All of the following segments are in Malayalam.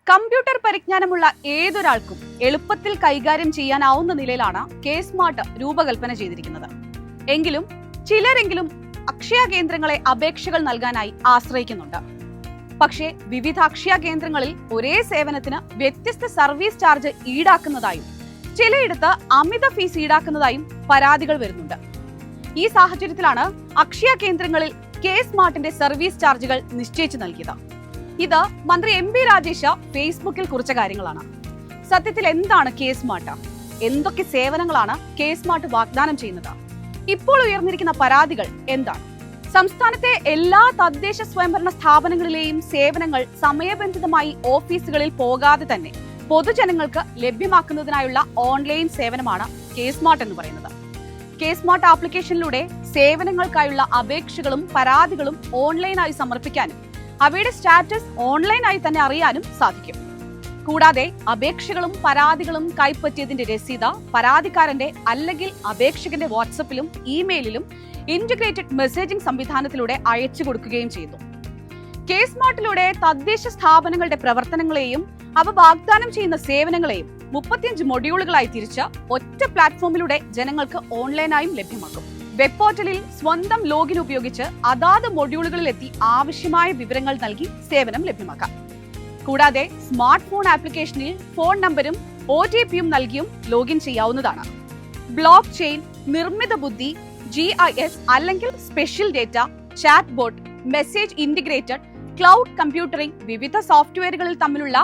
കമ്പ്യൂട്ടർ പരിജ്ഞാനമുള്ള ഏതൊരാൾക്കും എളുപ്പത്തിൽ കൈകാര്യം ചെയ്യാനാവുന്ന നിലയിലാണ് കെ സ്മാർട്ട് രൂപകൽപ്പന ചെയ്തിരിക്കുന്നത്. എങ്കിലും ചിലരെങ്കിലും അക്ഷയ കേന്ദ്രങ്ങളെ അപേക്ഷകൾ നൽകാനായി ആശ്രയിക്കുന്നുണ്ട്. പക്ഷേ വിവിധ അക്ഷയ കേന്ദ്രങ്ങളിൽ ഒരേ സേവനത്തിന് വ്യത്യസ്ത സർവീസ് ചാർജ് ഈടാക്കുന്നതായും ചിലയിടത്ത് അമിത ഫീസ് ഈടാക്കുന്നതായും പരാതികൾ വരുന്നുണ്ട്. ഈ സാഹചര്യത്തിലാണ് അക്ഷയ കേന്ദ്രങ്ങളിൽ കെ സ്മാർട്ടിന്റെ സർവീസ് ചാർജുകൾ നിശ്ചയിച്ചു നൽകിയത്. ഇത് മന്ത്രി എം.പി. രാജേഷ് ഫേസ്ബുക്കിൽ കുറിച്ച കാര്യങ്ങളാണ്. സത്യത്തിൽ എന്താണ് കെ സ്മാർട്ട്? എന്തൊക്കെ സേവനങ്ങളാണ് കെ സ്മാർട്ട് വാഗ്ദാനം ചെയ്യുന്നത്? ഇപ്പോൾ ഉയർന്നിരിക്കുന്ന പരാതികൾ എന്താണ്? സംസ്ഥാനത്തെ എല്ലാ തദ്ദേശ സ്വയംഭരണ സ്ഥാപനങ്ങളിലെയും സേവനങ്ങൾ സമയബന്ധിതമായി ഓഫീസുകളിൽ പോകാതെ തന്നെ പൊതുജനങ്ങൾക്ക് ലഭ്യമാക്കുന്നതിനായുള്ള ഓൺലൈൻ സേവനമാണ് കെ സ്മാർട്ട് എന്ന് പറയുന്നത്. കെ സ്മാർട്ട് ആപ്ലിക്കേഷനിലൂടെ സേവനങ്ങൾക്കായുള്ള അപേക്ഷകളും പരാതികളും ഓൺലൈനായി സമർപ്പിക്കാനും അവയുടെ സ്റ്റാറ്റസ് ഓൺലൈനായി തന്നെ അറിയാനും സാധിക്കും. കൂടാതെ അപേക്ഷകളും പരാതികളും കൈപ്പറ്റിയതിന്റെ രസീത് പരാതിക്കാരന്റെ അല്ലെങ്കിൽ അപേക്ഷകന്റെ വാട്സപ്പിലും ഇമെയിലിലും ഇന്റഗ്രേറ്റഡ് മെസ്സേജിംഗ് സംവിധാനത്തിലൂടെ അയച്ചു കൊടുക്കുകയും ചെയ്യുന്നു. കെ സ്മാർട്ടിലൂടെ തദ്ദേശ സ്ഥാപനങ്ങളുടെ പ്രവർത്തനങ്ങളെയും അവ വാഗ്ദാനം ചെയ്യുന്ന സേവനങ്ങളെയും 35 മൊഡ്യൂളുകളായി തിരിച്ച് ഒറ്റ പ്ലാറ്റ്ഫോമിലൂടെ ജനങ്ങൾക്ക് ഓൺലൈനായും ലഭ്യമാക്കും. വെബ് പോർട്ടലിൽ സ്വന്തം ലോഗിൻ ഉപയോഗിച്ച് അതാത് മൊഡ്യൂളുകളിലെത്തി ആവശ്യമായ വിവരങ്ങൾ നൽകി സേവനം ലഭ്യമാക്കാം. കൂടാതെ സ്മാർട്ട് ഫോൺ ആപ്ലിക്കേഷനിൽ ഫോൺ നമ്പരും OTPയും നൽകിയും ലോഗിൻ ചെയ്യാവുന്നതാണ്. ബ്ലോക്ക് ചെയിൻ, നിർമ്മിത ബുദ്ധി, GIS അല്ലെങ്കിൽ special data, chat bot, message integrated, cloud computing, വിവിധ സോഫ്റ്റ്വെയറുകളിൽ തമ്മിലുള്ള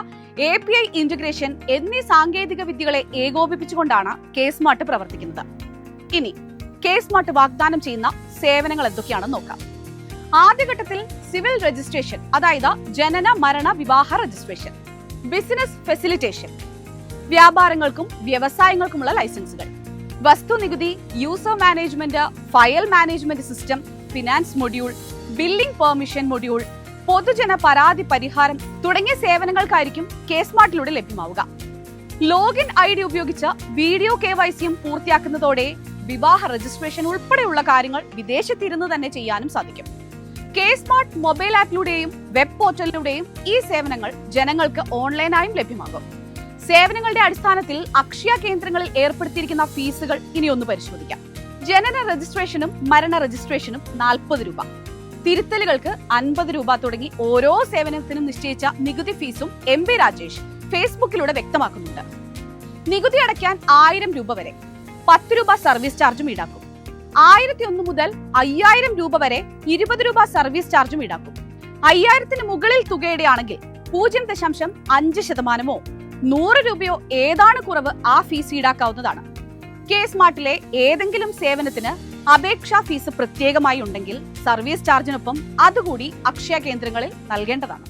API ഇന്റഗ്രേഷൻ എന്നീ സാങ്കേതിക വിദ്യകളെ ഏകോപിപ്പിച്ചുകൊണ്ടാണ് കെ സ്മാർട്ട് പ്രവർത്തിക്കുന്നത്. ഇനി കെ സ്മാർട്ട് വാഗ്ദാനം ചെയ്യുന്ന സേവനങ്ങൾ എന്തൊക്കെയാണെന്ന് നോക്കാം. ആദ്യഘട്ടത്തിൽ സിവിൽ രജിസ്ട്രേഷൻ, അതായത് ജനന മരണ വിവാഹ രജിസ്ട്രേഷൻ, ബിസിനസ് ഫെസിലിറ്റേഷൻ, വ്യാപാരങ്ങൾക്കും വ്യവസായങ്ങൾക്കുമുള്ള ലൈസൻസുകൾ, വസ്തുനികുതി, user management, file management system, finance module, billing permission module, പൊതുജന പരാതി പരിഹാരം തുടങ്ങിയ സേവനങ്ങൾക്കായിരിക്കും കെ സ്മാർട്ടിലൂടെ ലഭ്യമാവുക. ലോഗിൻ ID ഉപയോഗിച്ച് വീഡിയോ KYCയും പൂർത്തിയാക്കുന്നതോടെ വിവാഹ രജിസ്ട്രേഷൻ ഉൾപ്പെടെയുള്ള കാര്യങ്ങൾ വിദേശത്തിരുന്ന് തന്നെ ചെയ്യാനും സാധിക്കും. കെ സ്മാർട്ട് മൊബൈൽ ആപ്പിലൂടെയും വെബ് പോർട്ടലിലൂടെയും ഈ സേവനങ്ങൾ ജനങ്ങൾക്ക് ഓൺലൈനായും ലഭ്യമാകും. സേവനങ്ങളുടെ അടിസ്ഥാനത്തിൽ അക്ഷയ കേന്ദ്രങ്ങളിൽ ഏർപ്പെടുത്തിയിരിക്കുന്ന ഫീസുകൾ ഇനി ഒന്ന് പരിശോധിക്കാം. ജനന രജിസ്ട്രേഷനും മരണ രജിസ്ട്രേഷനും 40 രൂപ, തിരുത്തലുകൾക്ക് 50 രൂപ തുടങ്ങി ഓരോ സേവനത്തിനും നിശ്ചയിച്ച നികുതി ഫീസും എം.പി. രാജേഷ് ഫേസ്ബുക്കിലൂടെ വ്യക്തമാക്കുന്നുണ്ട്. നികുതി അടയ്ക്കാൻ 1000 രൂപ വരെ, 10 രൂപ സർവീസ് ചാർജും ഈടാക്കും. 1001 മുതൽ 5000 രൂപ വരെ 20 രൂപ സർവീസ് ചാർജും ഈടാക്കും. 5000-ന് മുകളിൽ തുകയുടെ ആണെങ്കിൽ 0.5%, 100 രൂപയോ ഏതാണ് കുറവ് ആ ഫീസ് ഈടാക്കാവുന്നതാണ്. കെ സ്മാർട്ടിലെ ഏതെങ്കിലും സേവനത്തിന് അപേക്ഷാ ഫീസ് പ്രത്യേകമായി ഉണ്ടെങ്കിൽ സർവീസ് ചാർജിനൊപ്പം അതുകൂടി അക്ഷയ കേന്ദ്രങ്ങളിൽ നൽകേണ്ടതാണ്.